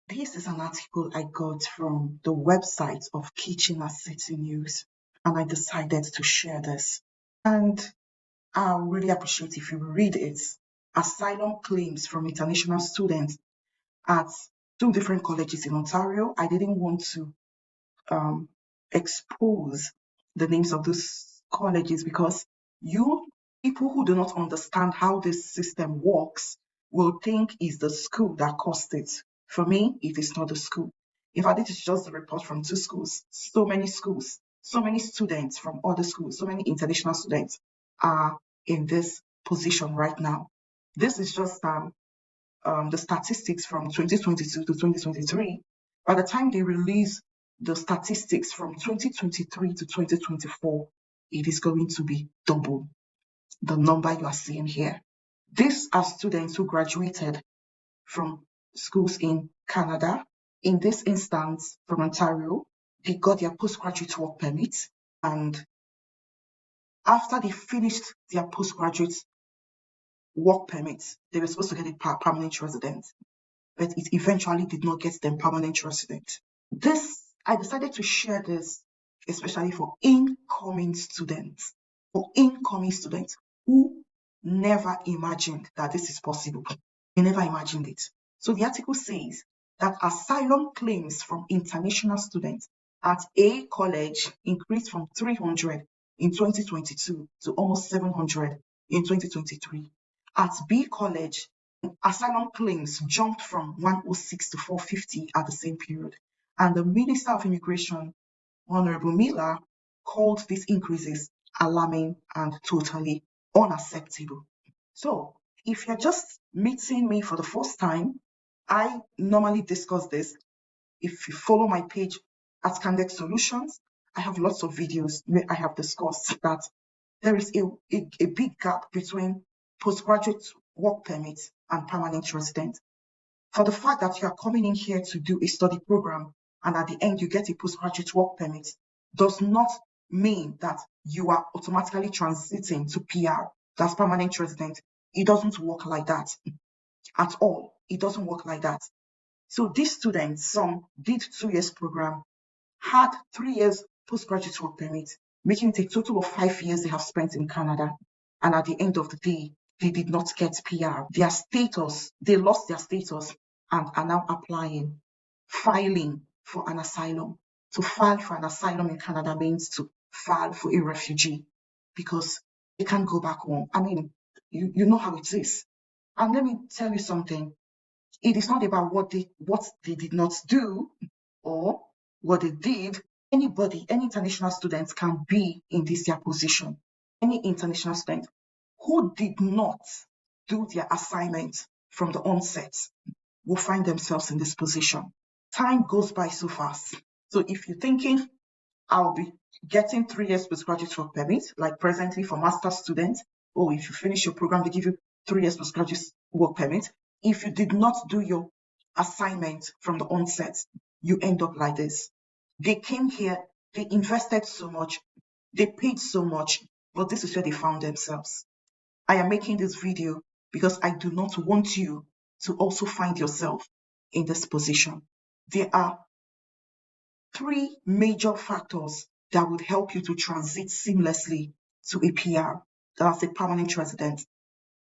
This is an article I got from the website of Kitchener City News, and I decided to share this. And I really appreciate if you read it. Asylum claims from international students at two different colleges in Ontario. I didn't want to um, expose the names of those colleges because you people who do not understand how this system works will think it's the school that caused it. For me, it is not the school. In fact, it is just the report from two schools, so many students from other schools, so many international students are in this position right now. This is just the statistics from 2022 to 2023. By the time they release the statistics from 2023 to 2024, it is going to be double the number you are seeing here. These are students who graduated from schools in Canada. In this instance, from Ontario, they got their postgraduate work permit. And after they finished their postgraduate work permit, they were supposed to get a permanent residence, but it eventually did not get them permanent resident. I decided to share this especially for incoming students, who never imagined that this is possible. They never imagined it. So the article says that asylum claims from international students at A college increased from 300 in 2022 to almost 700 in 2023. At B college, asylum claims jumped from 106 to 450 at the same period. And the Minister of Immigration, Honorable Miller, called these increases alarming and totally unacceptable. So, if you're just meeting me for the first time, I normally discuss this. If you follow my page at Candid Solutions, I have lots of videos where I have discussed that there is a big gap between postgraduate work permit and permanent resident. For the fact that you are coming in here to do a study program and at the end you get a postgraduate work permit does not mean that you are automatically transiting to PR, that's permanent resident. It doesn't work like that at all. It doesn't work like that. So these students, some did 2 years program, had 3 years postgraduate work permit, making it a total of 5 years they have spent in Canada. And at the end of the day, they did not get PR. Their status, they lost their status and are now filing for an asylum. To file for an asylum in Canada means to file for a refugee because they can't go back home. I mean, you know how it is. And let me tell you something. It is not about what they did not do or what they did. Anybody, any international student can be in this their position. Any international student who did not do their assignment from the onset will find themselves in this position. Time goes by so fast. So if you're thinking, I'll be getting 3 years postgraduate work permit, like presently for master's students, or if you finish your program, they give you 3 years postgraduate work permit. If you did not do your assignment from the onset, you end up like this. They came here, they invested so much, they paid so much, but this is where they found themselves. I am making this video because I do not want you to also find yourself in this position. There are 3 major factors that would help you to transit seamlessly to a PR, that's a permanent resident.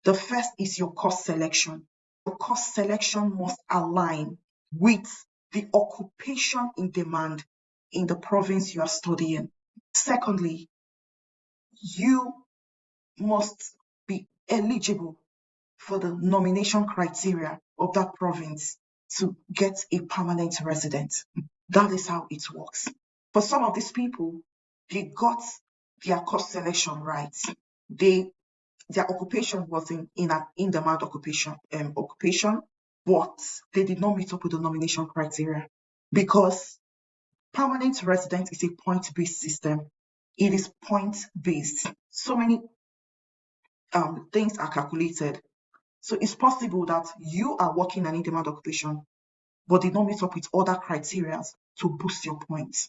The first is your course selection. Your course selection must align with the occupation in demand in the province you are studying. Secondly, you must be eligible for the nomination criteria of that province to get a permanent resident. That is how it works. For some of these people, they got their course selection right. Their occupation was in an in-demand occupation, but they did not meet up with the nomination criteria because permanent resident is a point-based system. It is point-based. So many things are calculated. So it's possible that you are working an in-demand occupation, but did not meet up with other criteria to boost your points.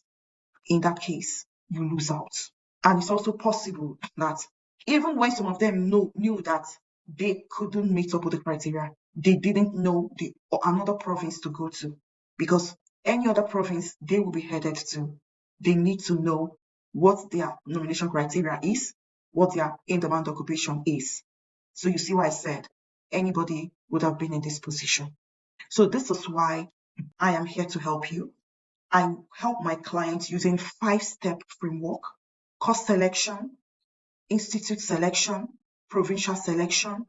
In that case, you lose out. And it's also possible that even when some of them knew that they couldn't meet up with the criteria, they didn't know another province to go to. because any other province they will be headed to, they need to know what their nomination criteria is, what their in-demand occupation is. So you see why I said anybody would have been in this position. So this is why I am here to help you. I help my clients using 5-step framework: course selection, institute selection, provincial selection,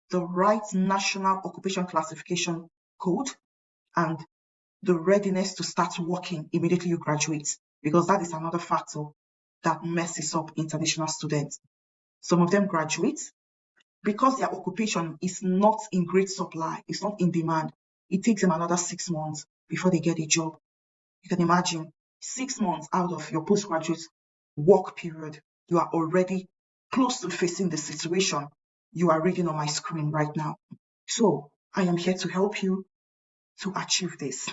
the right national occupation classification code, and the readiness to start working immediately you graduate, because that is another factor that messes up international students. Some of them graduate because their occupation is not in great supply, it's not in demand. It takes them another 6 months before they get a job. You can imagine 6 months out of your postgraduate work period, you are already close to facing the situation you are reading on my screen right now. So I am here to help you to achieve this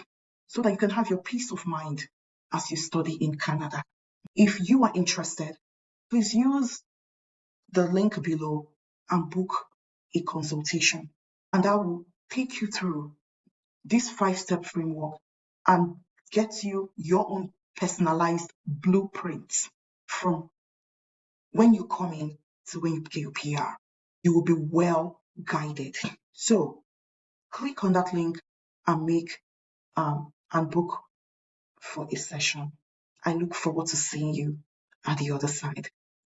so that you can have your peace of mind as you study in Canada. If you are interested, please use the link below and book a consultation. And I will take you through this 5-step framework and get you your own personalized blueprint from when you come in to when you get your PR. You will be well guided. So click on that link and make and book for a session. I look forward to seeing you at the other side.